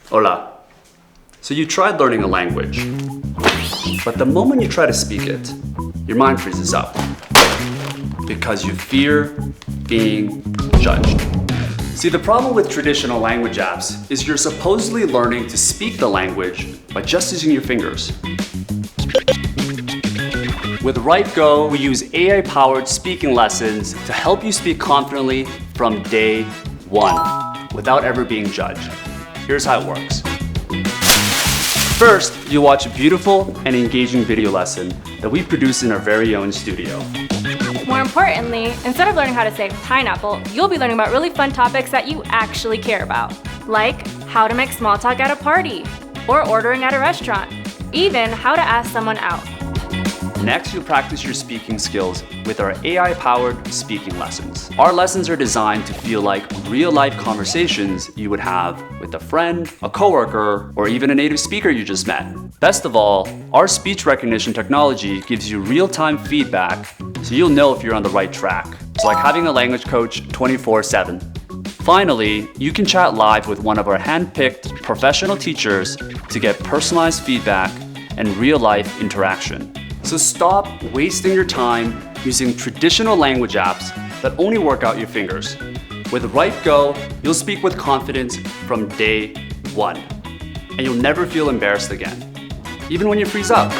Hola. So you tried learning a language, but the moment you try to speak it, your mind freezes up because you fear being judged. See, the problem with traditional language apps is you're supposedly learning to speak the language by just using your fingers. With RightGo, we use AI-powered speaking lessons to help you speak confidently from day one, without ever being judged. Here's how it works. First, you'll watch a beautiful and engaging video lesson that we produce in our very own studio. More importantly, instead of learning how to say pineapple, you'll be learning about really fun topics that you actually care about, like how to make small talk at a party, or ordering at a restaurant, even how to ask someone out. Next, you'll practice your speaking skills with our AI-powered speaking lessons. Our lessons are designed to feel like real-life conversations you would have with a friend, a coworker, or even a native speaker you just met. Best of all, our speech recognition technology gives you real-time feedback so you'll know if you're on the right track. It's like having a language coach 24/7. Finally, you can chat live with one of our hand-picked professional teachers to get personalized feedback and real-life interaction. So stop wasting your time using traditional language apps that only work out your fingers. With RightGo, you'll speak with confidence from day one, and you'll never feel embarrassed again, even when you freeze up.